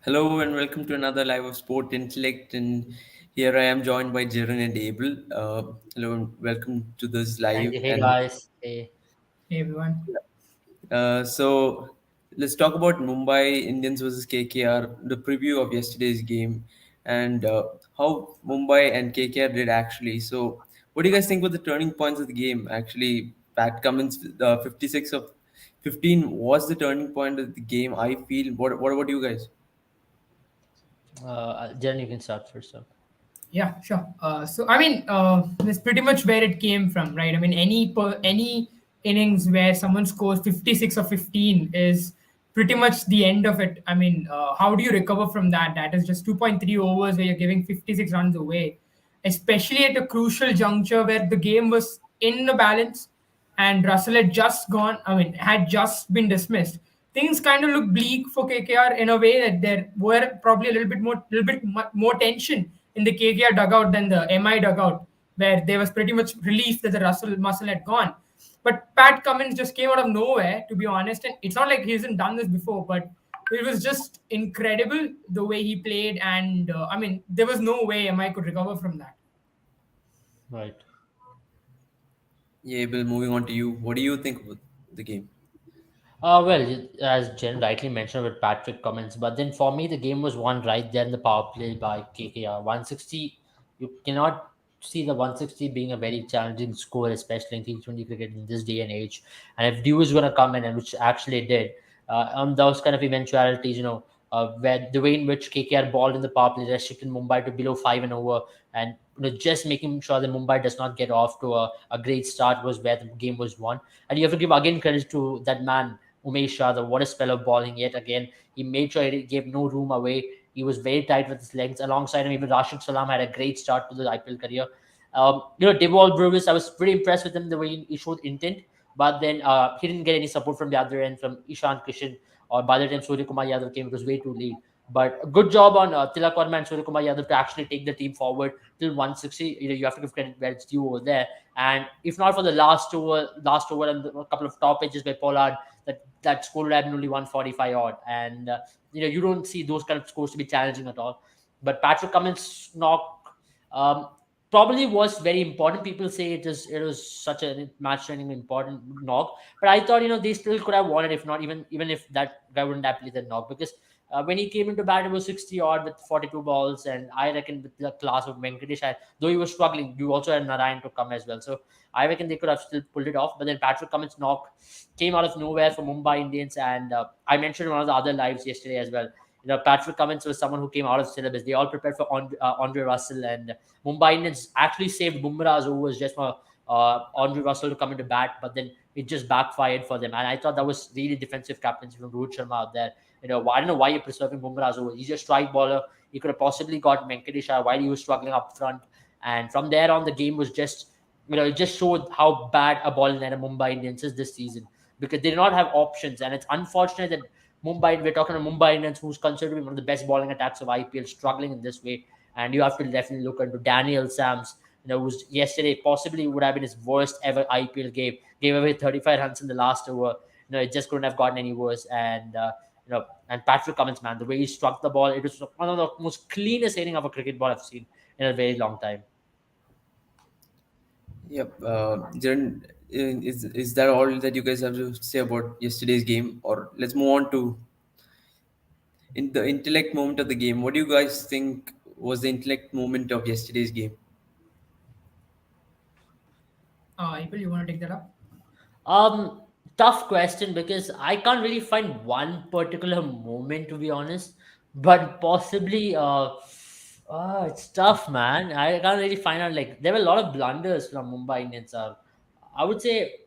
Hello and welcome to another live of Sport Intellect. And here I am joined by Jiran and Abel. Hello and welcome to this Thank live. you. Hey And guys. Hey. Hey everyone. so let's talk about Mumbai Indians versus KKR, the preview of yesterday's game, and how Mumbai and KKR did actually. So, what do you guys think were the turning points of the game? Actually, Pat Cummins, 56 of 15 was the turning point of the game. I feel. What about you guys? Jen, you can start first up. Yeah, sure. That's pretty much where it came from, right? I mean, any innings where someone scores 56 or 15 is pretty much the end of it. I mean, how do you recover from that? That is just 2.3 overs where you're giving 56 runs away, especially at a crucial juncture where the game was in the balance and Russell had just gone, I mean, had just been dismissed. Things kind of look bleak for KKR in a way that there were probably a more tension in the KKR dugout than the MI dugout, where there was pretty much relief that the Russell muscle had gone. But Pat Cummins just came out of nowhere, to be honest. And it's not like he hasn't done this before, but it was just incredible the way he played. And I mean, there was no way MI could recover from that. Right. Yeah, Abel. Moving on to you. What do you think about the game? As Jen rightly mentioned with Patrick Cummins, but then for me, the game was won right there in the power play by KKR. 160, you cannot see the 160 being a very challenging score, especially in T20 cricket in this day and age. And if Dew is going to come in, and which actually did, on those kind of eventualities, where the way in which KKR balled in the power play restricted Mumbai to below 5 and over, and just making sure that Mumbai does not get off to a great start was where the game was won. And you have to give again credit to that man Umesh Yadav. What a spell of bowling yet again. He made sure he gave no room away. He was very tight with his legs. Alongside him, even Rashid Salam had a great start to the IPL career. Devol Brewis, I was pretty impressed with him the way he showed intent, but then he didn't get any support from the other end from Ishan Kishan, or by the time Surya Kumar Yadav came, it was way too late. But a good job on Tilak Verma and Surya Kumar Yadav to actually take the team forward till 160. You have to give credit where it's due over there. And if not for the last over and a couple of top edges by Pollard, that score would have been only 145 odd. And you don't see those kind of scores to be challenging at all. But Patrick Cummins knock um, probably was very important. People say it was such a match winning important knock, but I thought they still could have won it if not even if that guy wouldn't have played the knock, because when he came into bat, it was 60 odd with 42 balls, and I reckon with the class of Venkatesh, though he was struggling, you also had Narayan to come as well. So I reckon they could have still pulled it off. But then Patrick Cummins knock came out of nowhere for Mumbai Indians, and I mentioned in one of the other lives yesterday as well. Patrick Cummins was someone who came out of syllabus. They all prepared for Andre Russell, and Mumbai Indians actually saved Bumrah's overs just for Andre Russell to come into bat, but then it just backfired for them. And I thought that was really defensive captaincy from Rohit Sharma out there. I don't know why you're preserving Bumrah's overs. He's a strike bowler. He could have possibly got Venkatesh while he was struggling up front. And from there on, the game was just, it just showed how bad a bowling line of Mumbai Indians is this season, because they did not have options. And it's unfortunate that we're talking about Mumbai Indians, who's considered to be one of the best bowling attacks of IPL, struggling in this way. And you have to definitely look into Daniel Sams, who's yesterday possibly would have been his worst ever IPL game. Gave away 35 runs in the last over. It just couldn't have gotten any worse. And Patrick Cummins, man, the way he struck the ball, it was one of the most cleanest hitting of a cricket ball I've seen in a very long time. Yep. Jaren, is that all that you guys have to say about yesterday's game, or let's move on to in the intellect moment of the game? What do you guys think was the intellect moment of yesterday's game? April, you want to take that up? Um, Tough question, because I can't really find one particular moment, to be honest. But possibly, it's tough, man. I can't really find out. Like, there were a lot of blunders from Mumbai Indians. I would say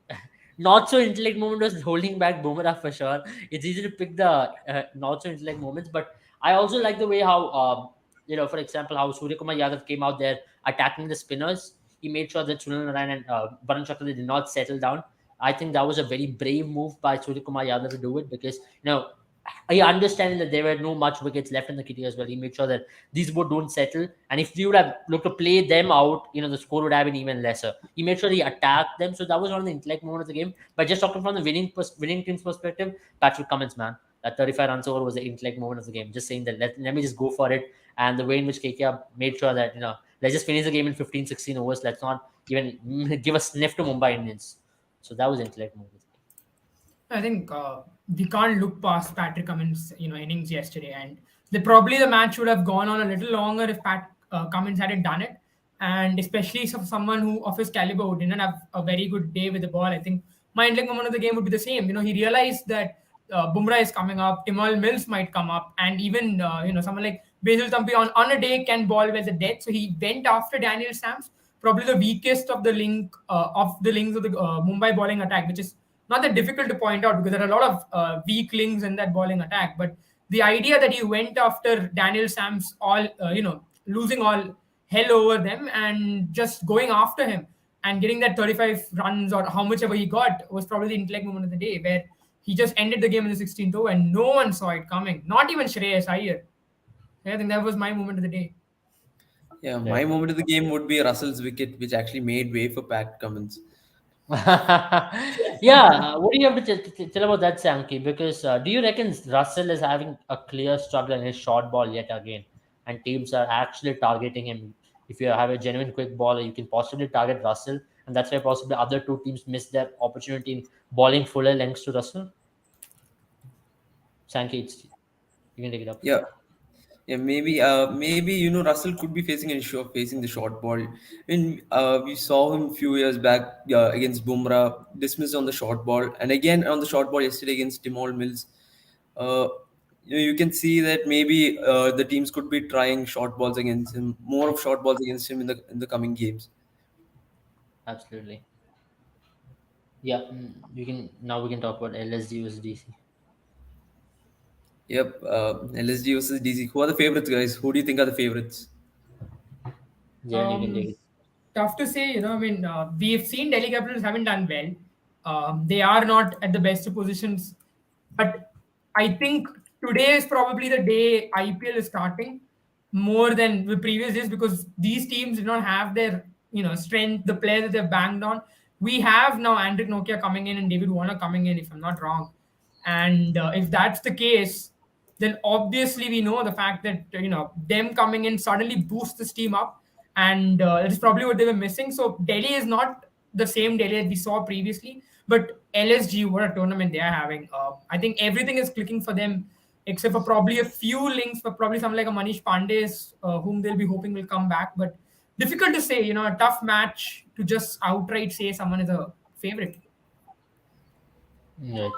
not so intellect moment was holding back Bumrah for sure. It's easy to pick the not so intellect moments, but I also like the way how for example, how Surya Kumar Yadav came out there attacking the spinners. He made sure that Sunil Narayan and Varun Chakravarti did not settle down. I think that was a very brave move by Surya Kumar Yadav to do it, because I understand that there were no much wickets left in the kitty as well. He made sure that these both don't settle. And if you would have looked to play them out, the score would have been even lesser. He made sure he attacked them. So that was one of the intellect moment of the game. But just talking from the winning team's perspective, Patrick Cummins, man. That 35 runs over was the intellect moment of the game. Just saying that let me just go for it. And the way in which KKR made sure that, let's just finish the game in 15, 16 overs. Let's not even give a sniff to Mumbai Indians. So that was intellect moment of the game. I think we can't look past Patrick Cummins, innings yesterday, and probably the match would have gone on a little longer if Pat Cummins hadn't done it, and especially someone who of his caliber who didn't have a very good day with the ball. I think my ending moment of the game would be the same. He realized that Bumrah is coming up, Timal Mills might come up, and even someone like Basil Thampi on a day can ball well the death. So he went after Daniel Sams, probably the weakest of the links of the Mumbai bowling attack, which is not that difficult to point out because there are a lot of weak links in that bowling attack. But the idea that he went after Daniel Sams, losing all hell over them and just going after him and getting that 35 runs or how much ever he got was probably the intellect moment of the day, where he just ended the game in the 16th over and no one saw it coming. Not even Shreyas Iyer. I think that was my moment of the day. Yeah, my Right. moment of the game would be Russell's wicket, which actually made way for Pat Cummins. Yeah, what do you have to tell about that, Samki? Because do you reckon Russell is having a clear struggle in his short ball yet again, and teams are actually targeting him? If you have a genuine quick bowler, you can possibly target Russell, and that's why possibly other two teams miss their opportunity in bowling fuller lengths to Russell. Sankey, you can take it up. Yeah, yeah, maybe Russell could be facing an issue of facing the short ball. We saw him a few years back against Bumrah, dismissed on the short ball, and again on the short ball yesterday against Timol Mills. Uh, you can see that maybe the teams could be trying short balls against him, more of short balls against him in the coming games. Absolutely. Yeah, you can now we can talk about LSG versus DC. Yep, LSG versus DC. Who are the favorites, guys? Who do you think are the favorites? Jaren, you can take Um, it. Tough to say, we've seen Delhi Capitals haven't done well. They are not at the best of positions, but I think today is probably the day IPL is starting more than the previous days because these teams did not have their strength, the players that they've banged on. We have now Andrick Nokia coming in and David Warner coming in, if I'm not wrong. And if that's the case, then obviously we know the fact that them coming in suddenly boosts this team up, and that is probably what they were missing. So Delhi is not the same Delhi that we saw previously, but LSG, what a tournament they are having. I think everything is clicking for them except for probably a few links for probably someone like a Manish Pandey, whom they'll be hoping will come back. But difficult to say, a tough match to just outright say someone is a favorite. Right.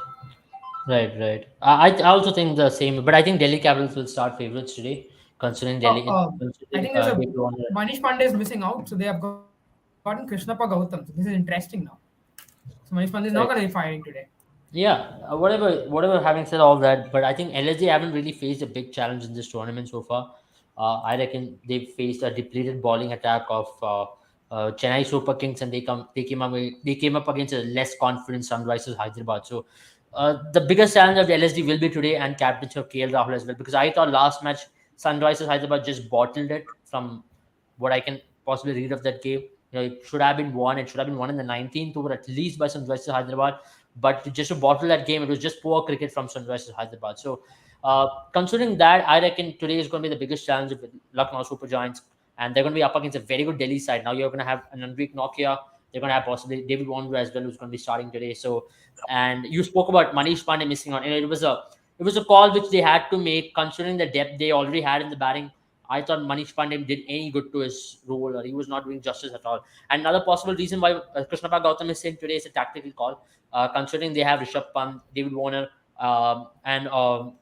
Right. I also think the same, but I think Delhi Capitals will start favorites today, considering I considering think there's a David Warner. Manish Pandey is missing out, so they have gotten Krishnappa Gautam. So this is interesting now. So Manish Pandey is not going to be Right. firing today. Yeah, whatever. Having said all that, but I think LSG haven't really faced a big challenge in this tournament so far. I reckon they've faced a depleted bowling attack of Chennai Super Kings, and they came up against a less confident Sunrisers Hyderabad. So the biggest challenge of the LSD will be today, and captaincy of KL Rahul as well. Because I thought last match Sunrisers Hyderabad just bottled it from what I can possibly read of that game. It should have been won. It should have been won in the 19th over at least by Sunrisers Hyderabad. But just to bottle that game, it was just poor cricket from Sunrisers Hyderabad. So, considering that, I reckon today is going to be the biggest challenge of Lucknow Super Giants, and they're going to be up against a very good Delhi side. Now you're going to have an Anvik Nokia. They're going to have possibly David Warner as well, who's going to be starting today. So, and you spoke about Manish Pandey missing on. It was a call which they had to make, considering the depth they already had in the batting. I thought Manish Pandey did any good to his role, or he was not doing justice at all. And another possible reason why Krishnappa Gautam is saying today is a tactical call, considering they have Rishabh Pant, David Warner, and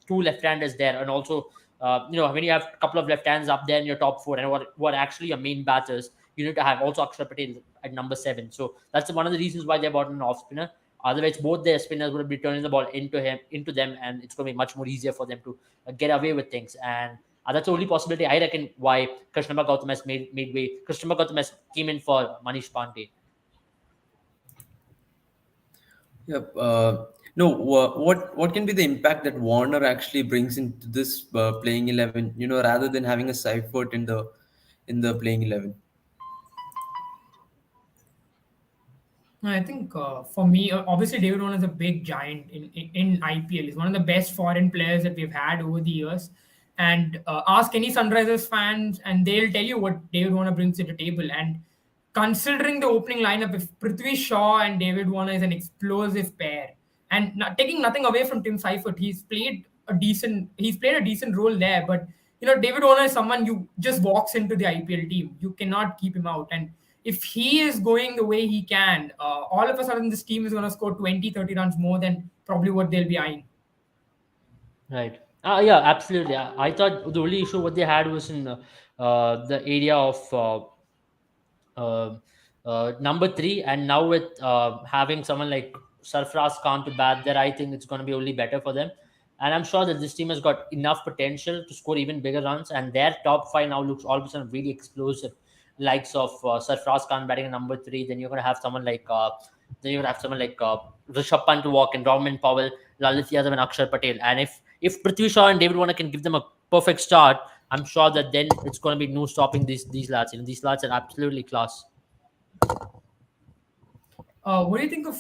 two left-handers there, and also when you have a couple of left hands up there in your top four, and what actually your main batters, you need to have also Akshar Patel at number 7. So that's one of the reasons why they bought an off spinner. Otherwise, both their spinners would be turning the ball into them, and it's going to be much more easier for them to get away with things. And that's the only possibility I reckon why Krishnappa Gautam has made way. Krishnappa Gautam has came in for Manish Pandey. Yep. No, what can be the impact that Warner actually brings into this playing 11? Rather than having a Seifert in the playing 11. I think for me, obviously David Warner is a big giant in IPL. He's one of the best foreign players that we've had over the years. And ask any Sunrisers fans, and they'll tell you what David Warner brings to the table. And considering the opening lineup, if Prithvi Shaw and David Warner is an explosive pair, and taking nothing away from Tim Seifert, he's played a decent role there. But David Warner is someone you just walks into the IPL team. You cannot keep him out. And if he is going the way he can, all of a sudden this team is going to score 20, 30 runs more than probably what they'll be eyeing. Right. Yeah, absolutely. I thought the only issue what they had was in the area of uh, number three, and now with having someone like Sarfraz Khan to bat there, I think it's going to be only better for them. And I'm sure that this team has got enough potential to score even bigger runs, and their top five now looks all of a sudden really explosive. Likes of Sarfraz Khan batting at number three, then you're going to have someone like Rishabh Pant to walk in, Rahman Powell, Lalit Yadav, and Akshar Patel. And if Prithvi Shaw and David Warner can give them a perfect start, I'm sure that then it's going to be no stopping these lads. These lads are absolutely class. What do you think of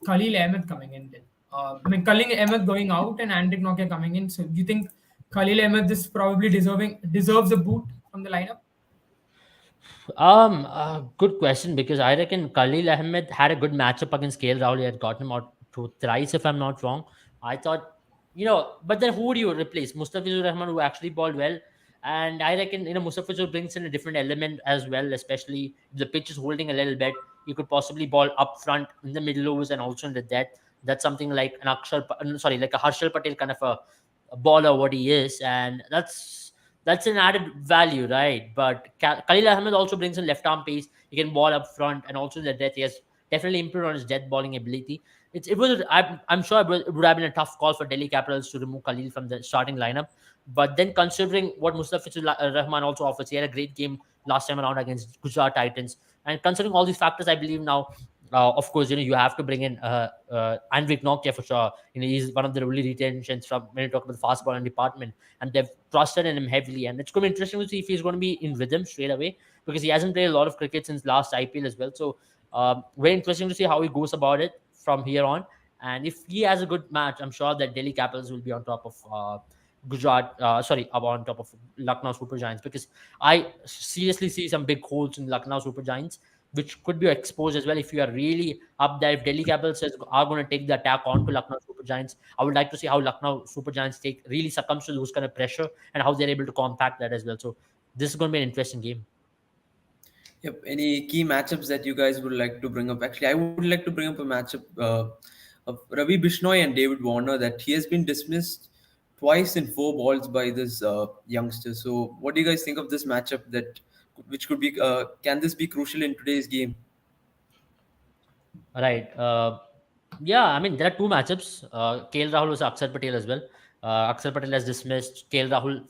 Khalil Ahmed coming in? Then I mean, Khalil Ahmed going out and Andy Nokia coming in. So do you think Khalil Ahmed is probably deserves a boot from the lineup? Good question, because I reckon Khalil Ahmed had a good matchup against KL Rahul. He had gotten him out to thrice, if I'm not wrong. I thought, but then who would you replace? Mustafizur Rahman, who actually bowled well. And I reckon, Mustafizur brings in a different element as well, especially if the pitch is holding a little bit. You could possibly ball up front in the middle overs and also in the death. That's something like like a Harshal Patel kind of a baller, what he is. And that's an added value, right? But Khalil Ahmed also brings in left arm pace. He can ball up front, and also in the death, he has definitely improved on his death bowling ability. I'm sure it would have been a tough call for Delhi Capitals to remove Khalil from the starting lineup. But then considering what Mustafizur Rahman also offers, he had a great game last time around against Gujarat Titans. And considering all these factors, I believe now, of course, you have to bring in Anvik Nokia for sure. He's one of the really retentions from when you talk about the fast bowling department, and they've trusted in him heavily. And it's going to be interesting to see if he's going to be in rhythm straight away, because he hasn't played a lot of cricket since last IPL as well. So very interesting to see how he goes about it from here on. And if he has a good match, I'm sure that Delhi Capitals will be on top of on top of Lucknow Super Giants, because I seriously see some big holes in Lucknow Super Giants, which could be exposed as well if you are really up there. If Delhi Capitals are going to take the attack on to Lucknow Super Giants, I would like to see how Lucknow Super Giants really succumbs to those kind of pressure, and how they're able to compact that as well. So this is going to be an interesting game. Yep. Any key matchups that you guys would like to bring up? Actually, I would like to bring up a matchup of Ravi Bishnoi and David Warner, that he has been dismissed twice in 4 balls by this youngster. So, what do you guys think of this matchup? Which could be can this be crucial in today's game? Right. Yeah, I mean, there are two matchups. KL Rahul was Akshar Patel as well. Akshar Patel has dismissed KL Rahul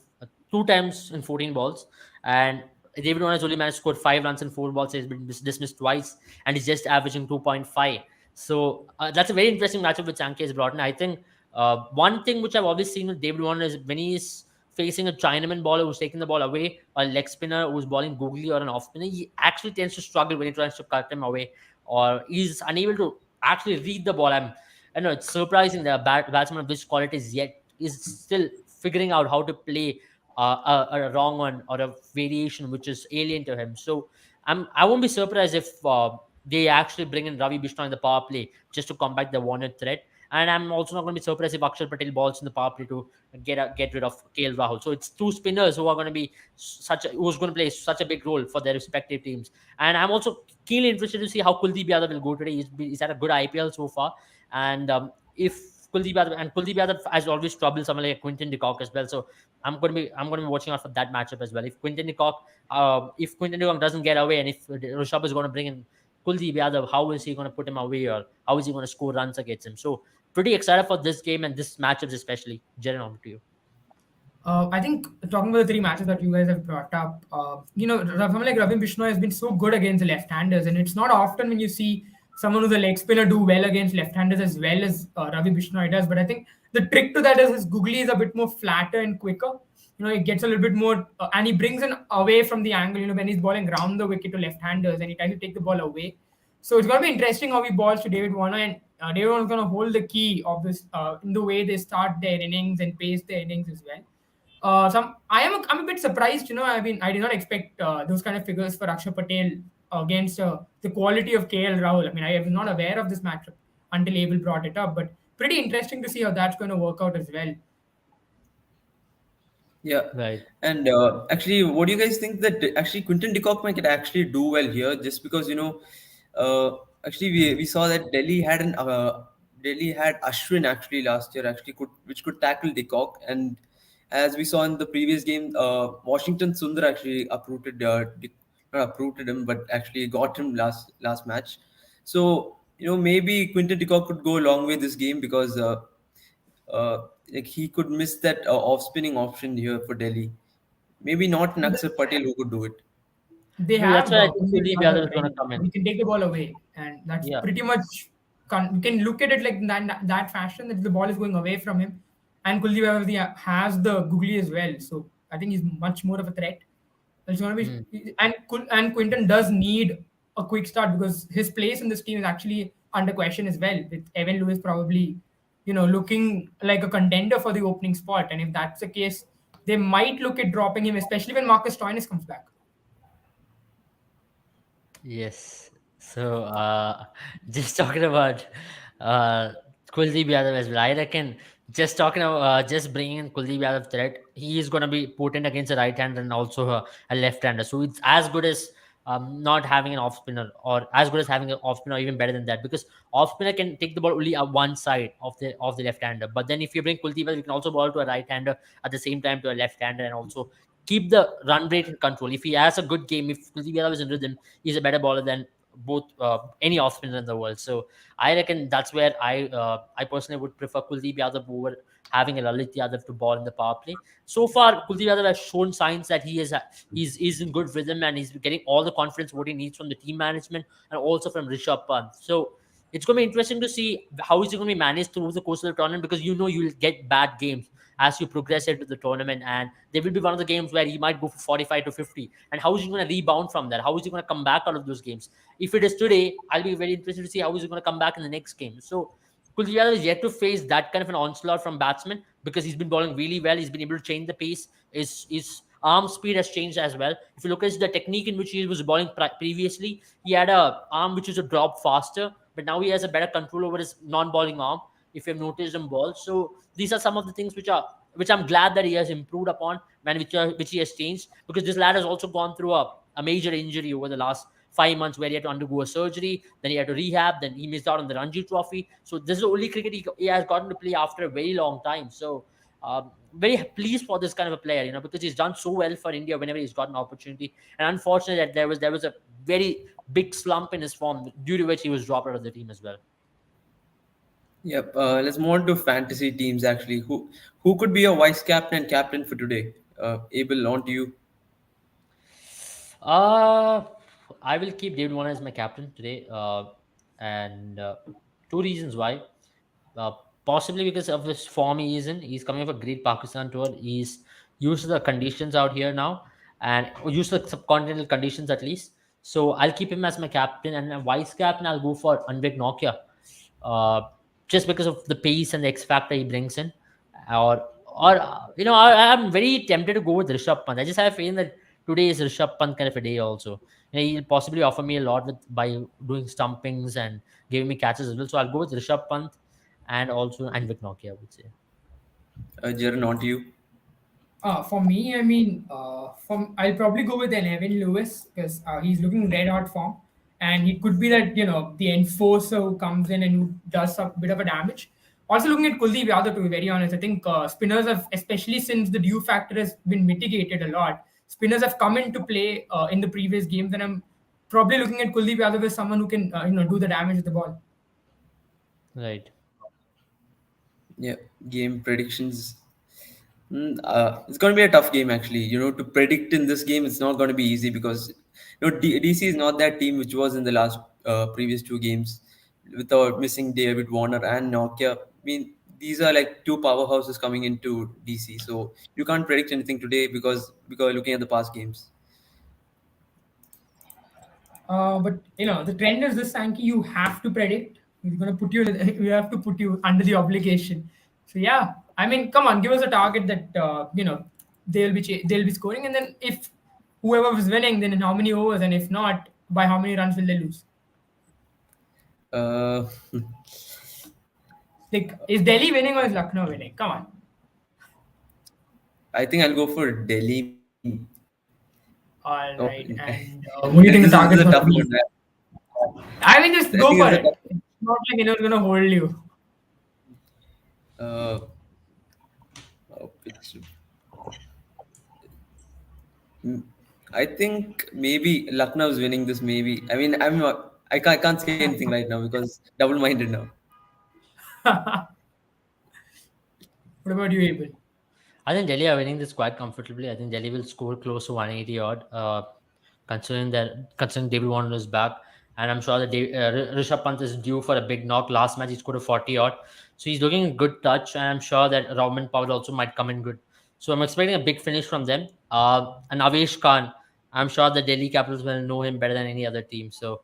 2 times in 14 balls. And David Warner has only managed to score 5 runs in 4 balls. So he's been dismissed twice, and he's just averaging 2.5. So that's a very interesting matchup which Sankey has brought in. I think one thing which I've always seen with David Warner is when he's facing a Chinaman bowler who's taking the ball away, or a leg spinner who's bowling googly, or an off spinner, he actually tends to struggle when he tries to cut him away, or he's unable to actually read the ball. I know it's surprising that a batsman of this quality is still figuring out how to play a wrong one or a variation which is alien to him. So I won't be surprised if they actually bring in Ravi Bishnoi in the power play just to combat the Warner threat. And I'm also not going to be surprised if Akshar Patel balls in the power play to get rid of KL Rahul. So it's two spinners who are going to be who's going to play such a big role for their respective teams. And I'm also keenly interested to see how Kuldeep Yadav will go today. He's had a good IPL so far, and if Kuldeep Yadav has always troubled someone like Quinton de Kock as well. So I'm going to be watching out for that matchup as well. If Quinton de Kock doesn't get away, and if Rishabh is going to bring in Kuldeep Yadav, how is he going to put him away, or how is he going to score runs against him? So pretty excited for this game and this matchups especially. Jaren, over to you. I think talking about the three matches that you guys have brought up, someone like Ravi Bishnoi has been so good against the left-handers, and it's not often when you see someone who's a leg spinner do well against left-handers as well as Ravi Bishnoi does. But I think the trick to that is his googly is a bit more flatter and quicker. It gets a little bit more, and he brings it away from the angle. When he's bowling round the wicket to left-handers and he tries to take the ball away. So it's going to be interesting how he balls to David Warner, and David Warner's going to hold the key of this in the way they start their innings and pace their innings as well. I'm a bit surprised, I mean, I did not expect those kind of figures for Akshay Patel against the quality of KL Rahul. I mean, I was not aware of this matchup until Abel brought it up, but pretty interesting to see how that's going to work out as well. Yeah. Right. And actually, what do you guys think that actually Quinton de Kock might actually do well here? Just because actually we saw that Delhi had Ashwin actually last year actually could tackle de Kock, and as we saw in the previous game, Washington Sundar actually not uprooted him, but actually got him last match. So maybe Quinton de Kock could go a long way this game because like he could miss that off spinning option here for Delhi. Maybe not Naksar Patel who could do it. They Maybe that's have where I think Kuldeep Kuldeep Yadav Yadav is going to ready. come in. He can take the ball away, and that's Yeah. pretty much. You can look at it like that fashion that the ball is going away from him, and Kuldeep Yadav has the googly as well. So I think he's much more of a threat. It's going to Hmm. be and Quinton does need a quick start because his place in this team is actually under question as well. With Evan Lewis probably, looking like a contender for the opening spot, and if that's the case, they might look at dropping him, especially when Marcus Stoinis comes back. Yes. So, just talking about uh, Kuldeep Yadav as well. I reckon just bringing in Kuldeep Yadav threat, he is going to be potent against a right hander and also a left hander. So it's as good as not having an off spinner, or as good as having an off spinner, or even better than that, because off spinner can take the ball only on one side of the left hander. But then if you bring Kuldeep Yadav, you can also ball to a right hander at the same time to a left hander, and also keep the run rate in control. If he has a good game, if Kuldeep Yadav is in rhythm, he's a better bowler than both any off spinner in the world. So I reckon that's where I personally would prefer Kuldeep Yadav over having a Lalit Yadav to ball in the power play. So far, Kuldeep Yadav has shown signs that he's in good rhythm, and he's getting all the confidence what he needs from the team management and also from Rishabh Pant. So it's going to be interesting to see how is he going to be managed through the course of the tournament, because you'll get bad games as you progress into the tournament, and there will be one of the games where he might go for 45 to 50, and how is he going to rebound from that? How is he going to come back out of those games? If it is today, I'll be very interested to see how is he going to come back in the next game. So Kuldiya is yet to face that kind of an onslaught from batsmen, because he's been bowling really well. He's been able to change the pace. His arm speed has changed as well. If you look at the technique in which he was bowling previously, he had a arm which is a drop faster, but now he has a better control over his non-bowling arm, if you've noticed him ball. So these are some of the things which I'm glad that he has improved upon, man, which he has changed, because this lad has also gone through a major injury over the last 5 months, where he had to undergo a surgery, then he had to rehab, then he missed out on the Ranji Trophy. So this is the only cricket he has gotten to play after a very long time. So very pleased for this kind of a player, because he's done so well for India whenever he's got an opportunity. And unfortunately, that there was a very big slump in his form, due to which he was dropped out of the team as well. Yep. Let's move on to fantasy teams actually. Who could be your vice captain and captain for today? Abel, on to you. Uh, I will keep David Warner as my captain today, and two reasons why. Uh, Possibly because of his form he is in. He's coming off a great Pakistan tour. He's used to the conditions out here now, and used to the subcontinental conditions at least. So I'll keep him as my captain, and a vice captain I'll go for Anvik Nokia, uh, just because of the pace and the X factor he brings in. I'm very tempted to go with Rishabh Pant. I just have a feeling that today is Rishabh Pant kind of a day also. He'll possibly offer me a lot by doing stumpings and giving me catches as well. So I'll go with Rishabh Pant and also Anvik Nokia, I would say. Jaren, on to you. For me, I mean, I'll probably go with an Evan Lewis because he's looking red hot form, and he could be that the enforcer who comes in and who does a bit of a damage. Also looking at Kuldeep Yadav, to be very honest, I think spinners have, especially since the dew factor has been mitigated a lot, spinners have come into play in the previous games, and I'm probably looking at Kuldeep Yadav as someone who can do the damage with the ball. Right. Yeah, game predictions. It's going to be a tough game actually. To predict in this game, it's not going to be easy because DC is not that team which was in the last previous two games without missing David Warner and Nokia. I mean, these are like two powerhouses coming into DC, so you can't predict anything today because looking at the past games. But the trend is this, Sankey. You have to predict. We're gonna put you. We have to put you under the obligation. So yeah, I mean, come on, give us a target that they'll be scoring, and then if whoever was winning, then in how many overs, and if not, by how many runs will they lose? Uh, Like, is Delhi winning or is Lucknow winning? Come on. I think I'll go for Delhi. Oh, All right. And what do this you think the is a target's tough gonna one. be? I mean, I just think go it's for a tough it. It's not like anyone's gonna hold you. uh, which, mm, I think maybe Lucknow's winning this. Maybe I mean I'm not, I can't say anything right now because double-minded now. What about you, Abel? I think Delhi are winning this quite comfortably. I think Delhi will score close to 180 odd, considering David Warner is back, and I'm sure that Rishabh Pant is due for a big knock. Last match he scored a 40 odd, so he's looking in good touch, and I'm sure that Rahman Powell also might come in good. So I'm expecting a big finish from them. And Avesh Khan, I'm sure the Delhi Capitals will know him better than any other team. So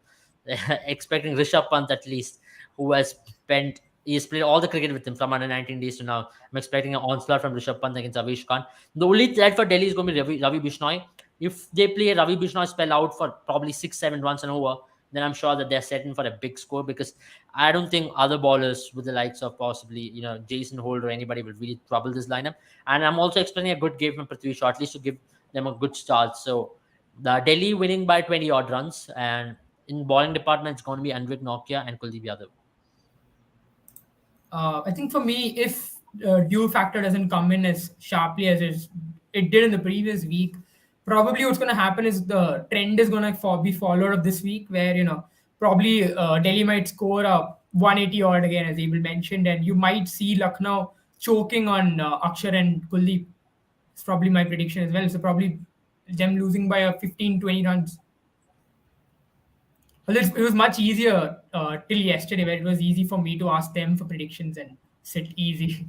expecting Rishabh Pant at least, who has spent he's played all the cricket with him from under 19 days to now. I'm expecting an onslaught from Rishabh Pant against Avesh Khan. The only threat for Delhi is going to be Ravi Bishnoi. If they play a Ravi Bishnoi spell out for probably 6-7 runs and over, then I'm sure that they're setting for a big score, because I don't think other bowlers with the likes of possibly Jason Holt or anybody will really trouble this lineup. And I'm also expecting a good game from Prithvi Shaw, at least to give them a good start. So the Delhi winning by 20 odd runs, and in bowling department it's going to be Anvik Nokia and Kuldeep Yadav. I think for me, if due factor doesn't come in as sharply as it did in the previous week, probably what's going to happen is the trend is going to be followed up this week, where probably Delhi might score a 180 odd again, as Abel mentioned, and you might see Lucknow choking on Akshar and Kuldeep. It's probably my prediction as well. So probably them losing by a 15-20 runs. Well, it was much easier till yesterday, where it was easy for me to ask them for predictions and sit easy.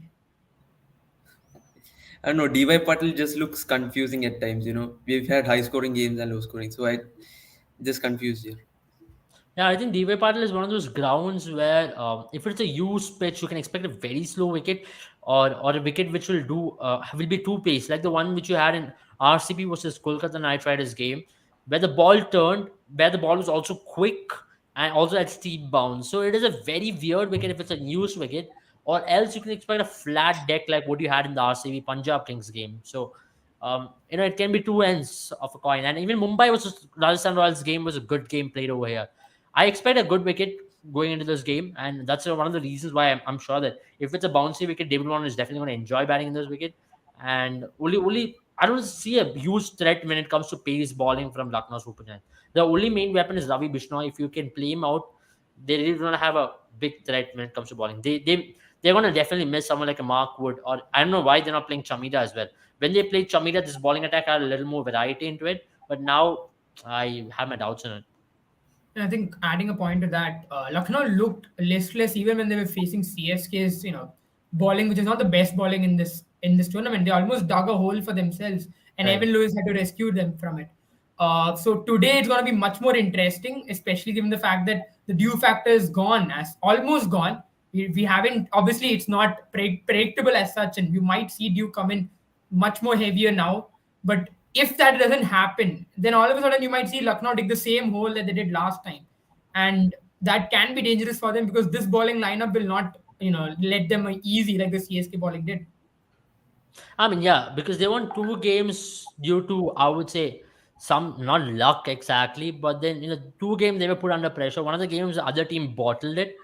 I don't know. DY Patil just looks confusing at times. We've had high-scoring games and low-scoring, so I just confused here. Yeah, I think DY Patil is one of those grounds where if it's a used pitch, you can expect a very slow wicket, or a wicket which will be two pace, like the one which you had in RCB versus Kolkata Knight Riders game, where the ball turned, where the ball was also quick and also at steep bounce. So it is a very weird wicket if it's a used wicket, or else you can expect a flat deck like what you had in the RCB Punjab Kings game. So it can be two ends of a coin. And even Mumbai versus Rajasthan Royals game was a good game played over here. I expect a good wicket going into this game, and that's one of the reasons why I'm sure that if it's a bouncy wicket, David Warner is definitely going to enjoy batting in this wicket. And only I don't see a huge threat when it comes to pace bowling from Lucknow Super Giants. The only main weapon is Ravi Bishnoi. If you can play him out, they really don't have a big threat when it comes to bowling. They're going to definitely miss someone like a Mark Wood, or I don't know why they're not playing Chamida as well. When they played Chamida, this bowling attack had a little more variety into it, but now I have my doubts on it. And I think adding a point to that, Lucknow looked listless even when they were facing CSK's, bowling, which is not the best bowling in this tournament. They almost dug a hole for themselves, and Right. Evan Lewis had to rescue them from it. So today it's going to be much more interesting, especially given the fact that the due factor is gone, as almost gone. We haven't, obviously it's not predictable as such, and you might see due come in much more heavier now. But if that doesn't happen, then all of a sudden you might see Lucknow dig the same hole that they did last time, and that can be dangerous for them because this bowling lineup will not, let them easy like the CSK bowling did. I mean, yeah, because they won two games due to, I would say, some not luck exactly, but then two games they were put under pressure. One of the games the other team bottled it.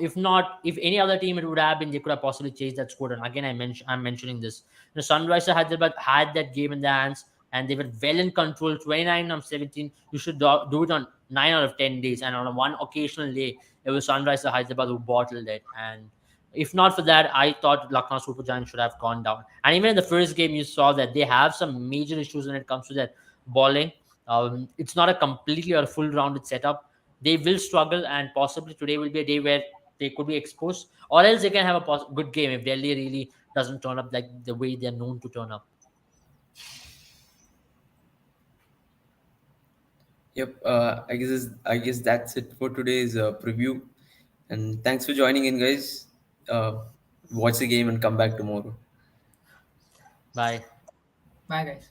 If not, if any other team it would have been, they could have possibly chased that score. And again, I'm mentioning this. Sunrisers Hyderabad had that game in their hands, and they were well in control. 29 of 17. You should do it on 9 out of 10 days, and on a one occasional day, it was Sunrisers Hyderabad who bottled it. And if not for that, I thought Lucknow Super Giants should have gone down. And even in the first game, you saw that they have some major issues when it comes to their bowling. It's not a completely or full rounded setup. They will struggle, and possibly today will be a day where they could be exposed, or else they can have a good game if Delhi really doesn't turn up like the way they're known to turn up. Yep. I guess that's it for today's preview. And thanks for joining in, guys. Uh, Watch the game and come back tomorrow. Bye. Bye, guys.